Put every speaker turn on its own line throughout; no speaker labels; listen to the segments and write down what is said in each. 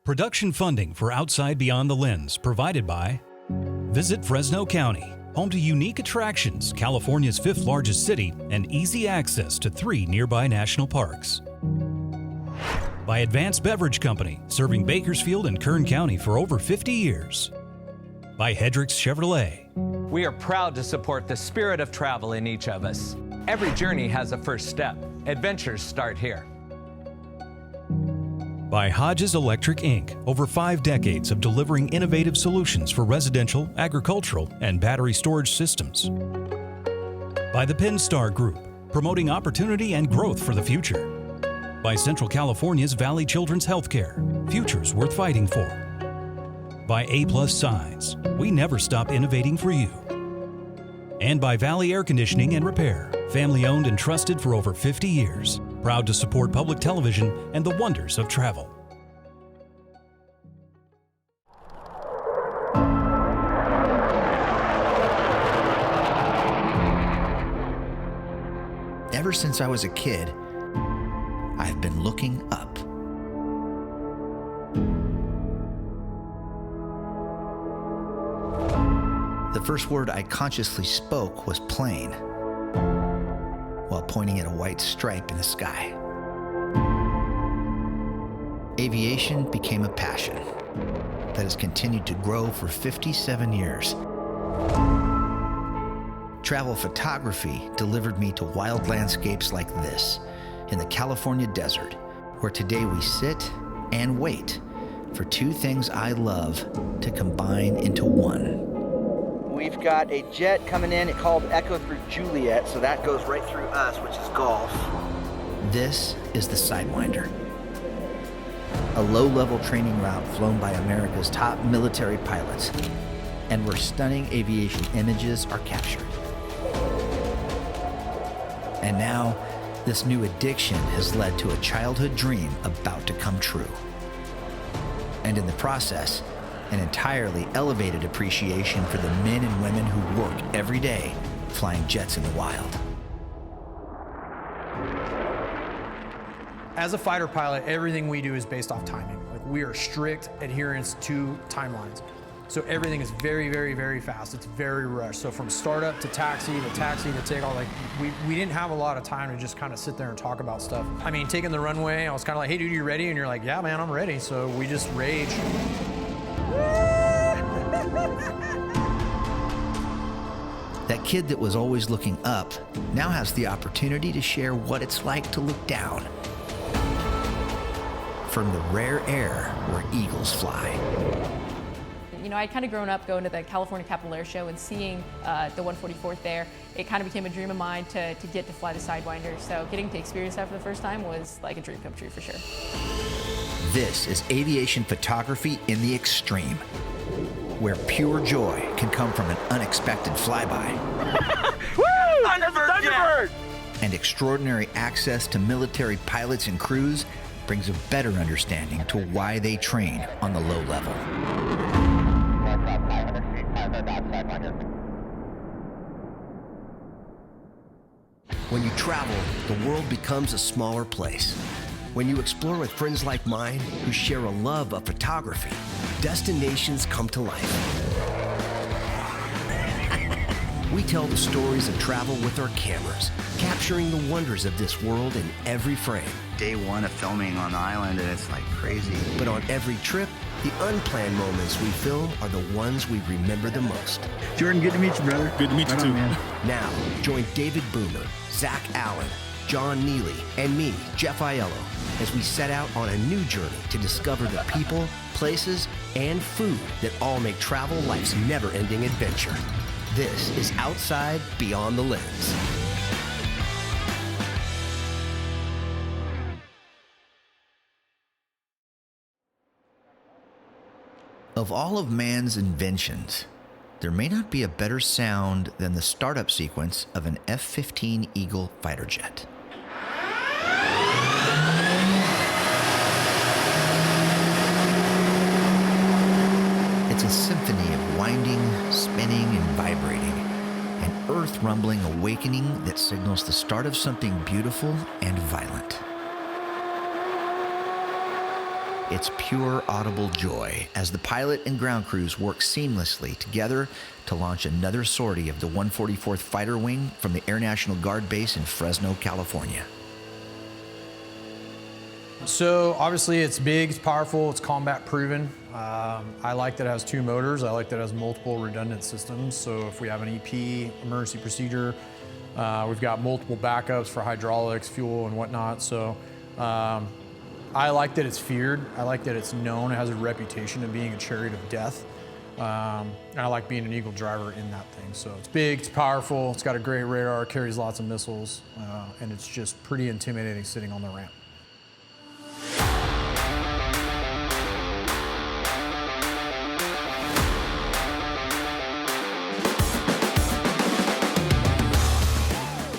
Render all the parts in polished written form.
Production funding for Outside Beyond the Lens provided by Visit Fresno County, home to unique attractions, California's 5th largest city, and easy access to 3 nearby national parks. By Advanced Beverage Company, serving Bakersfield and Kern County for over 50 years. By Hedricks Chevrolet.
We are proud to support the spirit of travel in each of us. Every journey has a first step. Adventures start here.
By Hodges Electric Inc., over 5 decades of delivering innovative solutions for residential, agricultural, and battery storage systems. By the Pinstar Group, promoting opportunity and growth for the future. By Central California's Valley Children's Healthcare, futures worth fighting for. By A+ Signs, we never stop innovating for you. And by Valley Air Conditioning and Repair, family owned and trusted for over 50 years. Proud to support public television and the wonders of travel.
Ever since I was a kid, I've been looking up. The first word I consciously spoke was plane, while pointing at a white stripe in the sky. Aviation became a passion that has continued to grow for 57 years. Travel photography delivered me to wild landscapes like this in the California desert, where today we sit and wait for 2 things I love to combine into one.
We've got a jet coming in, it's called Echo through Juliet, so that goes right through us, which is Gulf.
This is the Sidewinder, a low-level training route flown by America's top military pilots, and where stunning aviation images are captured. And now, this new addiction has led to a childhood dream about to come true. And in the process, an entirely elevated appreciation for the men and women who work every day flying jets in the wild.
As a fighter pilot, everything we do is based off timing. Like, we are strict adherence to timelines. So everything is very, very, very fast. It's very rushed. So from startup to taxi to takeoff, like we didn't have a lot of time to just kind of sit there and talk about stuff. I mean, taking the runway, I was kind of like, hey dude, you ready? And you're like, yeah man, I'm ready. So we just rage.
That kid that was always looking up now has the opportunity to share what it's like to look down from the rare air where eagles fly.
You know, I'd kind of grown up going to the California Capitol Air Show and seeing the 144th there. It kind of became a dream of mine to get to fly the Sidewinder. So getting to experience that for the first time was like a dream come true for sure.
This is aviation photography in the extreme, where pure joy can come from an unexpected flyby.
Woo! Thunderbird!
And extraordinary access to military pilots and crews brings a better understanding to why they train on the low level.
When you travel, the world becomes a smaller place. When you explore with friends like mine who share a love of photography, destinations come to life. We tell the stories of travel with our cameras, capturing the wonders of this world in every frame.
Day 1 of filming on the island, and it's like crazy.
But on every trip, the unplanned moments we film are the ones we remember the most.
Jordan, good to meet you, brother.
Good to meet you too.
Now, join David Boomer, Zach Allen, John Neely, and me, Jeff Aiello, as we set out on a new journey to discover the people, places, and food that all make travel life's never-ending adventure. This is Outside Beyond the Lens.
Of all of man's inventions, there may not be a better sound than the startup sequence of an F-15 Eagle fighter jet. It's a symphony of winding, spinning, and vibrating, an earth-rumbling awakening that signals the start of something beautiful and violent. it's pure audible joy as the pilot and ground crews work seamlessly together to launch another sortie of the 144th Fighter Wing from the Air National Guard Base in Fresno, California.
So obviously it's big, it's powerful, it's combat proven. I like that it has 2 motors. I like that it has multiple redundant systems. So if we have an EP, emergency procedure, we've got multiple backups for hydraulics, fuel, and whatnot. So I like that it's feared. I like that it's known. It has a reputation of being a chariot of death. And I like being an Eagle driver in that thing. So it's big, it's powerful, it's got a great radar, carries lots of missiles, and it's just pretty intimidating sitting on the ramp.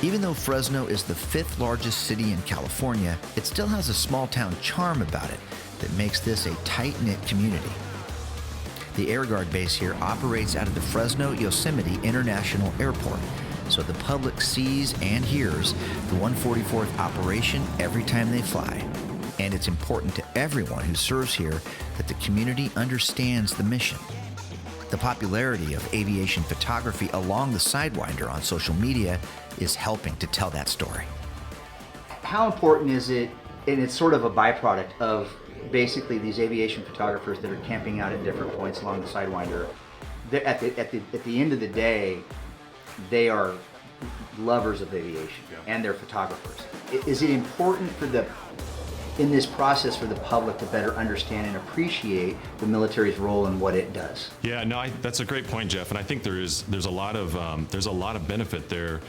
Even though Fresno is the 5th largest city in California, it still has a small town charm about it that makes this a tight-knit community. The Air Guard base here operates out of the Fresno Yosemite International Airport, so the public sees and hears the 144th operation every time they fly. And it's important to everyone who serves here that the community understands the mission. The popularity of aviation photography along the Sidewinder on social media is helping to tell that story.
How important is it, and it's sort of a byproduct of basically these aviation photographers that are camping out at different points along the Sidewinder. At the end of the day, they are lovers of aviation and they're photographers. Is it important in this process for the public to better understand and appreciate the military's role and what it does?
Yeah, no, that's a great point, Jeff. And I think there's a lot of benefit there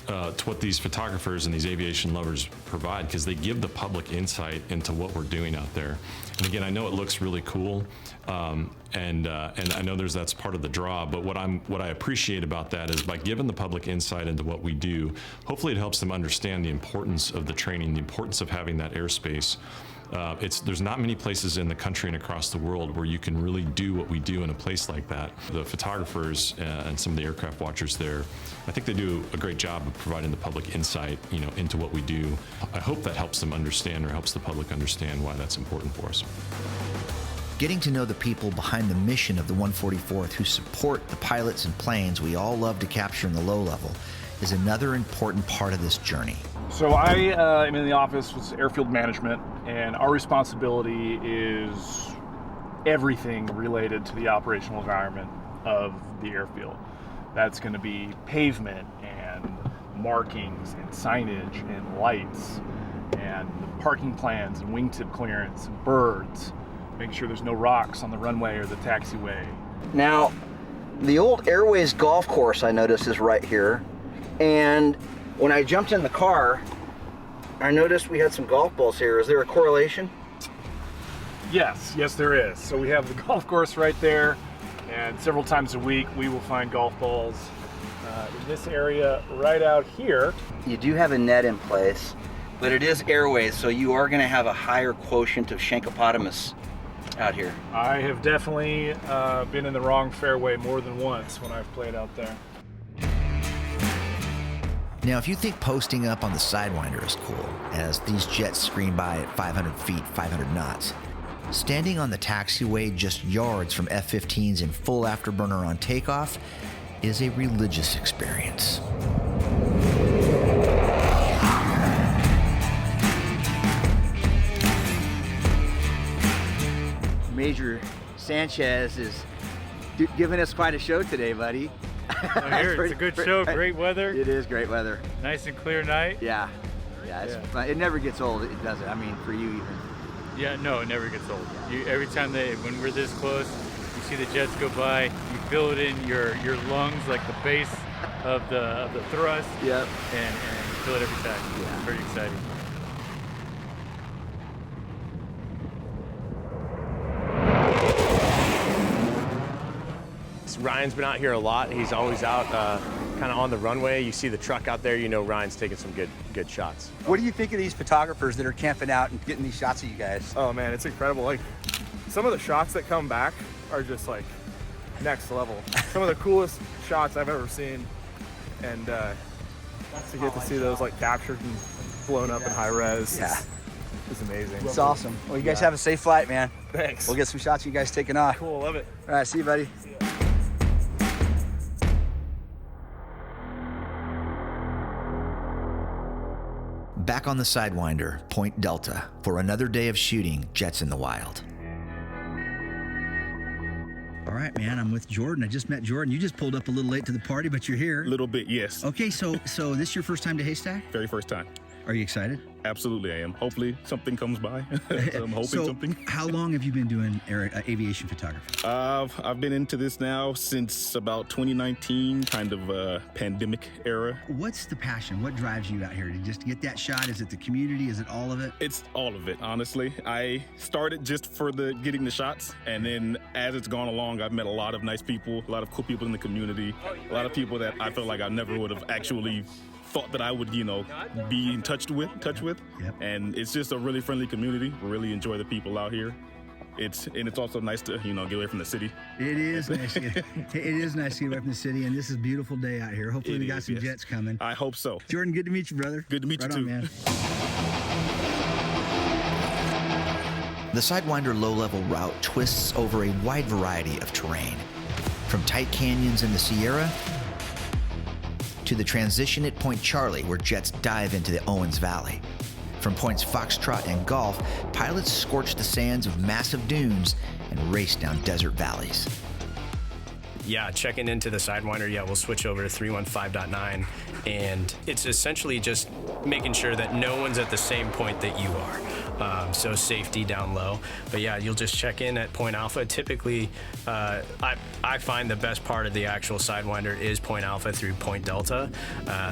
to what these photographers and these aviation lovers provide, because they give the public insight into what we're doing out there. And again, I know it looks really cool, and I know that's part of the draw. But what I appreciate about that is by giving the public insight into what we do, hopefully it helps them understand the importance of the training, the importance of having that airspace. There's not many places in the country and across the world where you can really do what we do in a place like that. The photographers and some of the aircraft watchers there, I think they do a great job of providing the public insight, into what we do. I hope that helps them understand, or helps the public understand, why that's important for us.
Getting to know the people behind the mission of the 144th who support the pilots and planes we all love to capture in the low level is another important part of this journey.
So I am in the office with airfield management, and our responsibility is everything related to the operational environment of the airfield. That's going to be pavement and markings and signage and lights and parking plans and wingtip clearance and birds, making sure there's no rocks on the runway or the taxiway.
Now, the old Airways golf course I noticed is right here, and when I jumped in the car, I noticed we had some golf balls here. Is there a correlation?
Yes, there is. So we have the golf course right there, and several times a week we will find golf balls in this area right out here.
You do have a net in place, but it is Airways, so you are going to have a higher quotient of Shankopotamus out here.
I have definitely been in the wrong fairway more than once when I've played out there.
Now, if you think posting up on the Sidewinder is cool, as these jets scream by at 500 feet, 500 knots, standing on the taxiway just yards from F-15s in full afterburner on takeoff is a religious experience.
Major Sanchez is giving us quite a show today, buddy.
It's a good show, great weather.
It is great weather.
Nice and clear night.
Yeah, it's fun. It never gets old, it doesn't. I mean, for you even.
Yeah, no, it never gets old. Every time when we're this close, you see the jets go by, you feel it in your lungs, like the base of the thrust.
Yep.
And you feel it every time. Yeah. It's pretty exciting.
Ryan's been out here a lot. He's always out kind of on the runway. You see the truck out there, Ryan's taking some good shots.
What do you think of these photographers that are camping out and getting these shots of you guys?
Oh man, it's incredible. Like, some of the shots that come back are just like next level. Some of the coolest shots I've ever seen. And to get to see those like captured and blown up in high res.
Yeah.
It's amazing.
It's awesome. Well, you guys have a safe flight, man.
Thanks.
We'll get some shots of you guys taking off.
Cool, love it.
All right, see you, buddy.
Back on the Sidewinder, Point Delta, for another day of shooting jets in the wild. All right, man, I'm with Jordan. I just met Jordan. You just pulled up a little late to the party, but you're here.
A little bit, yes.
Okay, so this is your first time to Haystack?
Very first time.
Are you excited?
Absolutely, I am. Hopefully something comes by. I'm hoping something.
How long have you been doing aviation photography?
I've been into this now since about 2019, kind of pandemic era.
What's the passion? What drives you out here? To just get that shot? Is it the community? Is it all of it?
It's all of it, honestly. I started just for getting the shots, and then as it's gone along, I've met a lot of nice people, a lot of cool people in the community, a lot of people that I feel like I never would have actually thought that I would, be in touch with.
Yep.
And it's just a really friendly community. Really enjoy the people out here. It's also nice to, get away from the city.
It is nice. It is nice to get away from the city, and this is a beautiful day out here. Hopefully we got some jets coming.
I hope so.
Jordan, good to meet you, brother.
Good to meet you too,
man. The Sidewinder low-level route twists over a wide variety of terrain, from tight canyons in the Sierra to the transition at Point Charlie, where jets dive into the Owens Valley. From points Foxtrot and Golf, pilots scorch the sands of massive dunes and race down desert valleys.
Yeah, checking into the Sidewinder, we'll switch over to 315.9, and it's essentially just making sure that no one's at the same point that you are. So safety down low. But yeah, you'll just check in at Point Alpha. Typically, I find the best part of the actual Sidewinder is Point Alpha through Point Delta.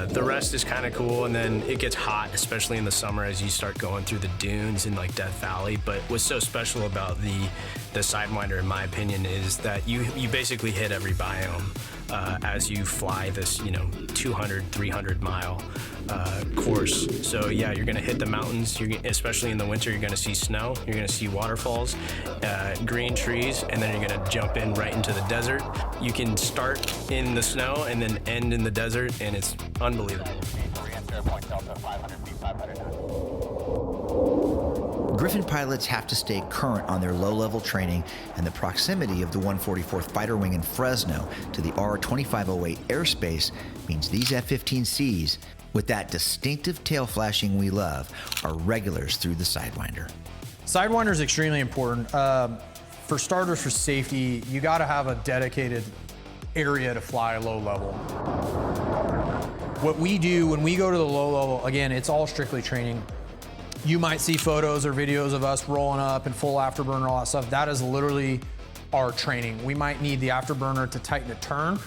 The rest is kind of cool, and then it gets hot, especially in the summer as you start going through the dunes in like Death Valley. But what's so special about the Sidewinder, in my opinion, is that you basically hit every biome as you fly this 200, 300 mile course. So yeah, you're gonna hit the mountains, especially in the winter. You're gonna see snow, you're gonna see waterfalls, green trees, and then you're gonna jump in right into the desert. You can start in the snow and then end in the desert, and it's unbelievable.
Griffin pilots have to stay current on their low-level training, and the proximity of the 144th Fighter Wing in Fresno to the R-2508 airspace means these F-15Cs, with that distinctive tail flashing we love, are regulars through the Sidewinder.
Sidewinder is extremely important. For starters, for safety, you got to have a dedicated area to fly low level. What we do when we go to the low level, again, it's all strictly training. You might see photos or videos of us rolling up in full afterburner, all that stuff. That is literally our training. We might need the afterburner to tighten a turn.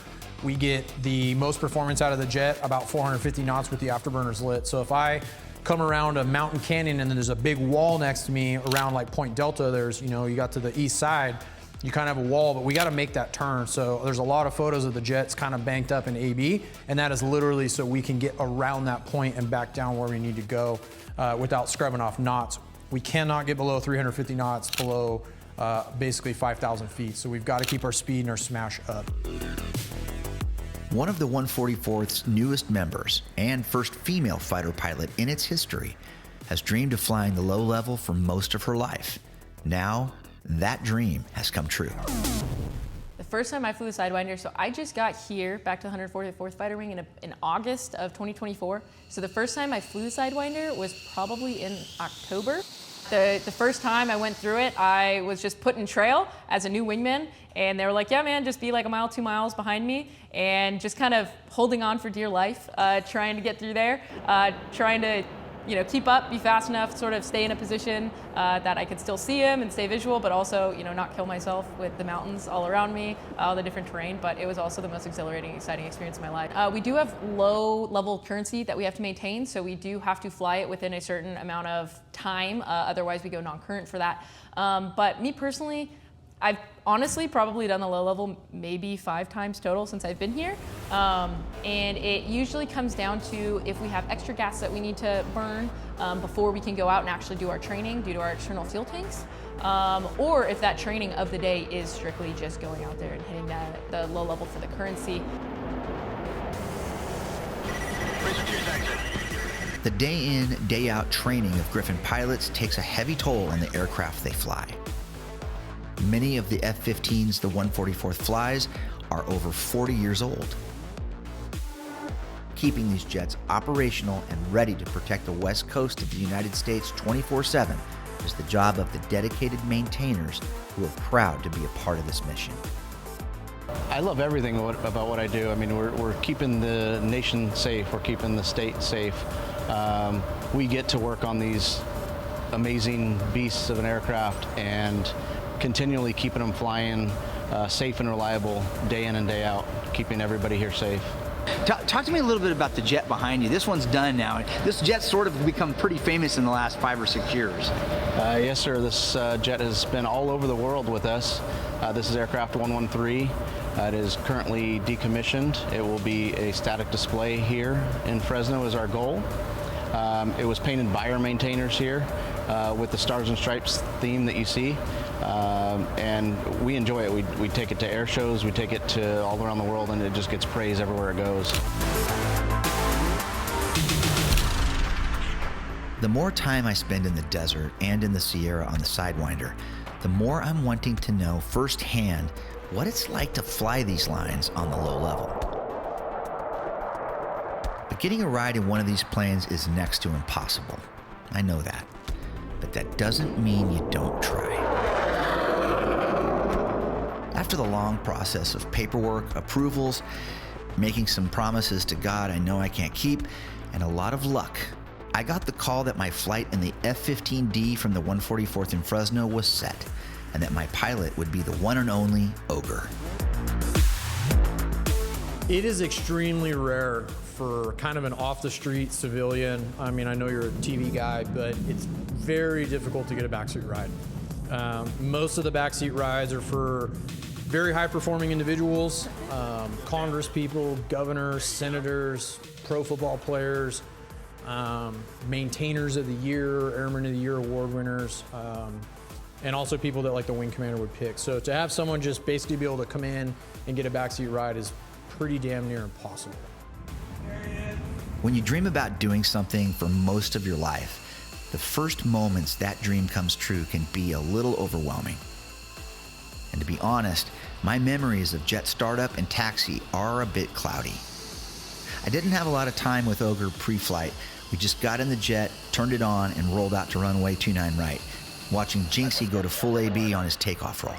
We get the most performance out of the jet, about 450 knots with the afterburners lit. So if I come around a mountain canyon and then there's a big wall next to me around like Point Delta, there's, you got to the east side, you kind of have a wall, but we got to make that turn. So there's a lot of photos of the jets kind of banked up in AB, and that is literally so we can get around that point and back down where we need to go without scrubbing off knots. We cannot get below 350 knots below basically 5,000 feet. So we've got to keep our speed and our smash up.
One of the 144th's newest members and first female fighter pilot in its history has dreamed of flying the low level for most of her life. Now, that dream has come true.
The first time I flew the Sidewinder, so I just got here back to 144th Fighter Wing in August of 2024. So the first time I flew the Sidewinder was probably in October. The first time I went through it, I was just put in trail as a new wingman, and they were like, yeah man, just be like a mile, 2 miles behind me, and just kind of holding on for dear life, trying to get through there, trying to keep up, be fast enough, sort of stay in a position that I could still see him and stay visual, but also, not kill myself with the mountains all around me, all the different terrain. But it was also the most exhilarating, exciting experience of my life. We do have low level currency that we have to maintain, so we do have to fly it within a certain amount of time. Otherwise, we go non-current for that. But me personally, I've honestly probably done the low level maybe 5 times total since I've been here. And it usually comes down to if we have extra gas that we need to burn before we can go out and actually do our training due to our external fuel tanks. Or if that training of the day is strictly just going out there and hitting the low level for the currency.
The day in, day out training of Griffin pilots takes a heavy toll on the aircraft they fly. Many of the F-15s the 144th flies are over 40 years old. Keeping these jets operational and ready to protect the west coast of the United States 24/7 is the job of the dedicated maintainers who are proud to be a part of this mission.
I love everything about what I do. I mean, we're keeping the nation safe. We're keeping the state safe. We get to work on these amazing beasts of an aircraft and continually keeping them flying safe and reliable day in and day out, keeping everybody here safe.
Talk to me a little bit about the jet behind you. This one's done now. This jet's sort of become pretty famous in the last 5 or 6 years.
Yes, sir. This jet has been all over the world with us. This is aircraft 113. It is currently decommissioned. It will be a static display here in Fresno is our goal. It was painted by our maintainers here with the Stars and Stripes theme that you see. And we enjoy it. We take it to air shows, we take it to all around the world, and it just gets praise everywhere it goes.
The more time I spend in the desert and in the Sierra on the Sidewinder, the more I'm wanting to know firsthand what it's like to fly these lines on the low level. But getting a ride in one of these planes is next to impossible. I know that. But that doesn't mean you don't try. After the long process of paperwork, approvals, making some promises to God I know I can't keep, and a lot of luck, I got the call that my flight in the F-15D from the 144th in Fresno was set, and that my pilot would be the one and only Ogre.
It is extremely rare for kind of an off-the-street civilian. I mean, I know you're a TV guy, but it's very difficult to get a backseat ride. Most of the backseat rides are for very high-performing individuals, Congress people, governors, senators, pro football players, maintainers of the year, Airman of the Year award winners, and also people that like the wing commander would pick. So to have someone just basically be able to come in and get a backseat ride is pretty damn near impossible.
When you dream about doing something for most of your life, the first moments that dream comes true can be a little overwhelming. And to be honest, my memories of jet startup and taxi are a bit cloudy. I didn't have a lot of time with Ogre pre-flight. We just got in the jet, turned it on, and rolled out to runway 29 right, watching Jinxie go to full AB on his takeoff roll.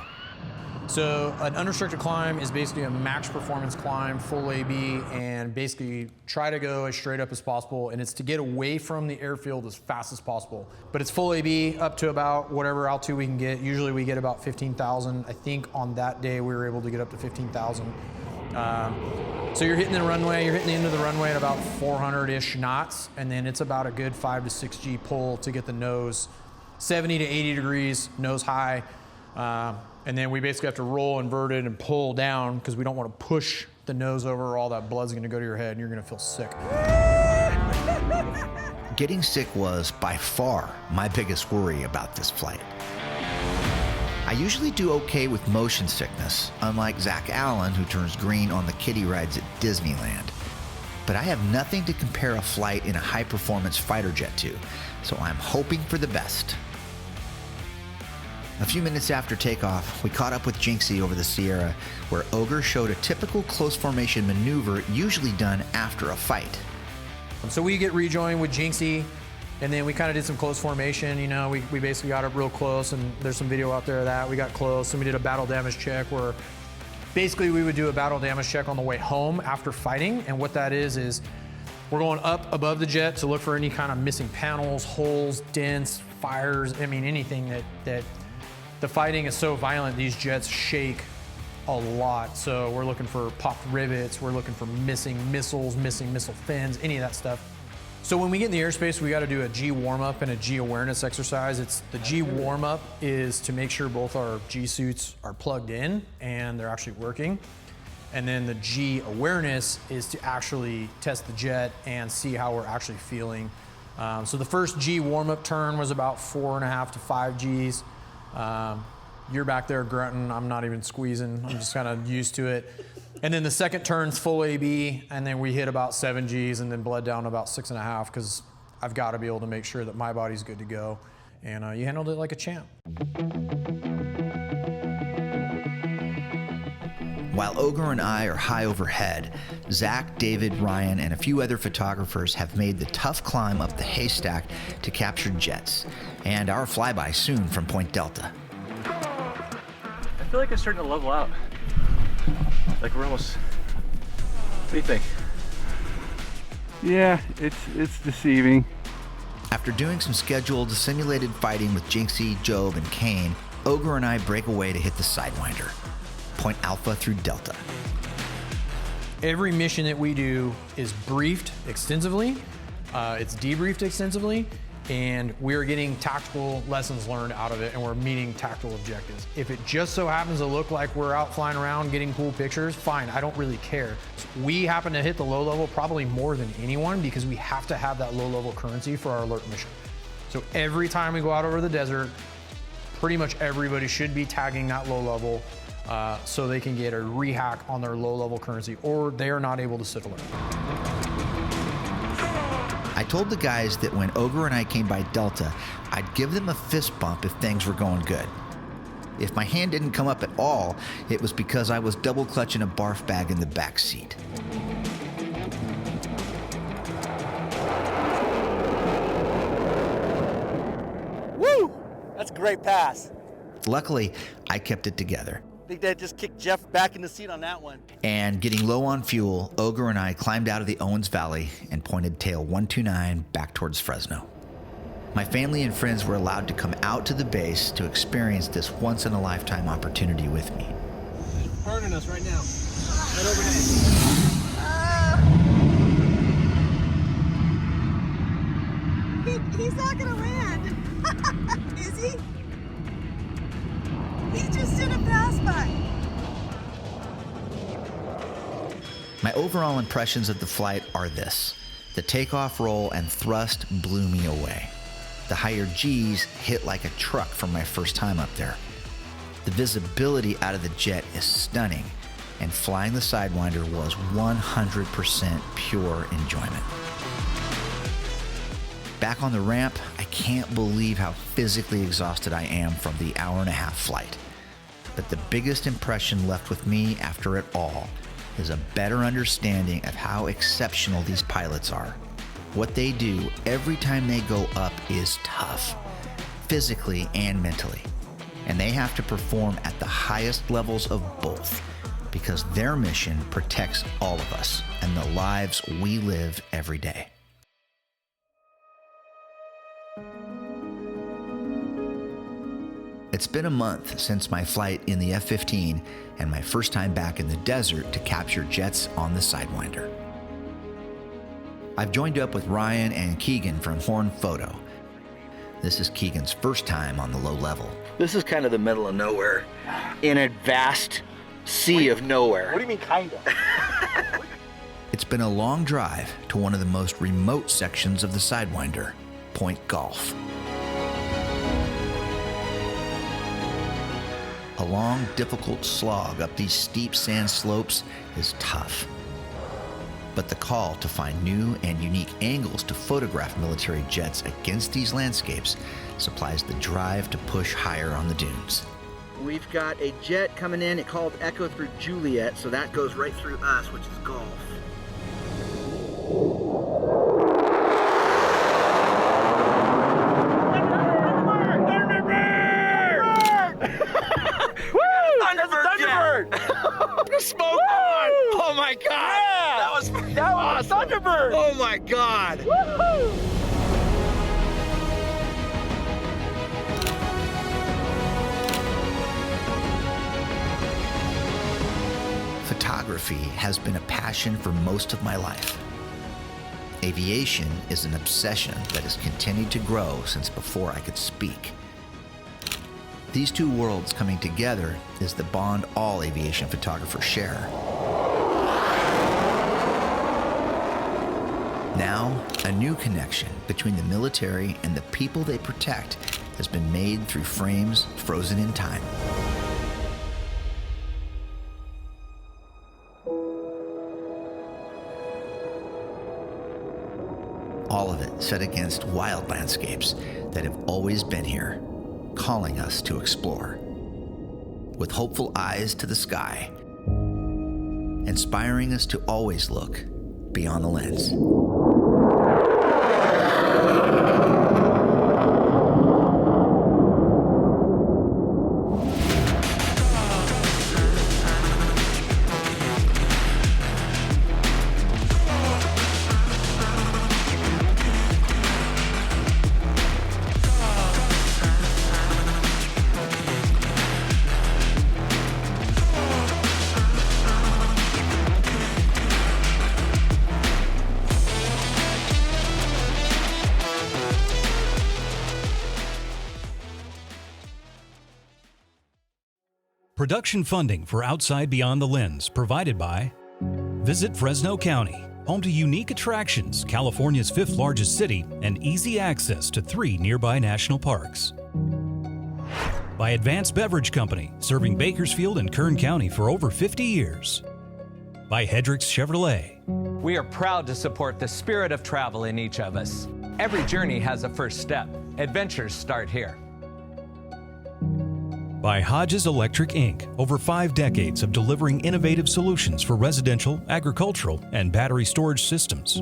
So an unrestricted climb is basically a max performance climb, full AB, and basically try to go as straight up as possible, and it's to get away from the airfield as fast as possible. But it's full AB up to about whatever altitude we can get. Usually we get about 15,000. I think on that day we were able to get up to 15,000. So you're hitting the runway, you're hitting the end of the runway at about 400-ish knots, and then it's about a good 5 to 6 G pull to get the nose 70 to 80 degrees, nose high. And then we basically have to roll inverted and pull down because we don't want to push the nose over or all that blood's going to go to your head and you're going to feel sick.
Getting sick was by far my biggest worry about this flight. I usually do okay with motion sickness, unlike Zach Allen, who turns green on the kiddie rides at Disneyland. But I have nothing to compare a flight in a high-performance fighter jet to, so I'm hoping for the best. A few minutes after takeoff, we caught up with Jinxie over the Sierra, where Ogre showed a typical close formation maneuver usually done after a fight.
So we get rejoined with Jinxie, and then we kind of did some close formation. You know, we basically got up real close, and there's some video out there of that. We got close, and we did a battle damage check where basically we would do a battle damage check on the way home after fighting, and what that is we're going up above the jet to look for any kind of missing panels, holes, dents, fires, I mean, anything that the fighting is so violent, these jets shake a lot. So we're looking for popped rivets, we're looking for missing missiles, missing missile fins, any of that stuff. So when we get in the airspace, we got to do a G warm-up and a G awareness exercise. The G warm-up is to make sure both our G suits are plugged in and they're actually working. And then the G awareness is to actually test the jet and see how we're actually feeling. So the first G warm-up turn was about 4.5 to 5 Gs. You're back there grunting, I'm not even squeezing, I'm just kind of used to it. And then the second turn's full AB, and then we hit about 7 Gs and then bled down to about 6.5 because I've got to be able to make sure that my body's good to go. And you handled it like a champ.
While Ogre and I are high overhead, Zach, David, Ryan, and a few other photographers have made the tough climb up the haystack to capture jets, and our flyby soon from Point Delta.
I feel like it's starting to level out. Like we're almost, what do you think?
Yeah, it's deceiving.
After doing some scheduled simulated fighting with Jinxie, Job, and Kane, Ogre and I break away to hit the Sidewinder. Point Alpha through Delta.
Every mission that we do is briefed extensively, it's debriefed extensively, and we're getting tactical lessons learned out of it, and we're meeting tactical objectives. If it just so happens to look like we're out flying around getting cool pictures, fine, I don't really care. We happen to hit the low level probably more than anyone because we have to have that low level currency for our alert mission. So every time we go out over the desert, pretty much everybody should be tagging that low level so they can get a rehack on their low level currency, or they are not able to sit alert.
I told the guys that when Ogre and I came by Delta, I'd give them a fist bump if things were going good. If my hand didn't come up at all, it was because I was double clutching a barf bag in the back seat.
Woo! That's a great pass.
Luckily, I kept it together.
Big Dad just kicked Jeff back in the seat on that one.
And getting low on fuel, Ogre and I climbed out of the Owens Valley and pointed tail 129 back towards Fresno. My family and friends were allowed to come out to the base to experience this once-in-a-lifetime opportunity with me.
Burning us right now. Right overhead.
He's not gonna land. Is he? He just did a pass by.
My overall impressions of the flight are this. The takeoff, roll, and thrust blew me away. The higher G's hit like a truck from my first time up there. The visibility out of the jet is stunning, and flying the Sidewinder was 100% pure enjoyment. Back on the ramp, I can't believe how physically exhausted I am from the hour-and-a-half flight. But the biggest impression left with me after it all is a better understanding of how exceptional these pilots are. What they do every time they go up is tough, physically and mentally. And they have to perform at the highest levels of both because their mission protects all of us and the lives we live every day. It's been a month since my flight in the F-15 and my first time back in the desert to capture jets on the Sidewinder. I've joined up with Ryan and Keegan from Horn Photo. This is Keegan's first time on the low level.
This is kind of the middle of nowhere in a vast sea of nowhere.
What do you mean, kinda?
It's been a long drive to one of the most remote sections of the Sidewinder, Point Golf. A long, difficult slog up these steep sand slopes is tough. But the call to find new and unique angles to photograph military jets against these landscapes supplies the drive to push higher on the dunes.
We've got a jet coming in. It called Echo through Juliet, so that goes right through us, which is Golf.
The smoke on! Oh my God! Yeah! That was awesome. Thunderbird! Oh my God! Woo-hoo!
Photography has been a passion for most of my life. Aviation is an obsession that has continued to grow since before I could speak. These two worlds coming together is the bond all aviation photographers share. Now, a new connection between the military and the people they protect has been made through frames frozen in time. All of it set against wild landscapes that have always been here, calling us to explore. With hopeful eyes to the sky, inspiring us to always look beyond the lens.
Production funding for Outside Beyond the Lens provided by Visit Fresno County, home to unique attractions, California's 5th largest city, and easy access to 3 nearby national parks. By Advanced Beverage Company, serving Bakersfield and Kern County for over 50 years. By Hendricks Chevrolet.
We are proud to support the spirit of travel in each of us. Every journey has a first step. Adventures start here.
By Hodges Electric Inc., over 5 decades of delivering innovative solutions for residential, agricultural, and battery storage systems.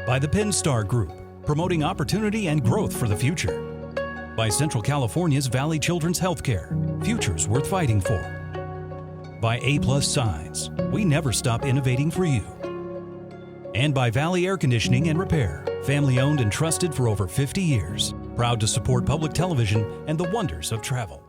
By the Pinstar Group, promoting opportunity and growth for the future. By Central California's Valley Children's Healthcare, futures worth fighting for. By A+ Signs, we never stop innovating for you. And by Valley Air Conditioning and Repair, family owned and trusted for over 50 years. Proud to support public television and the wonders of travel.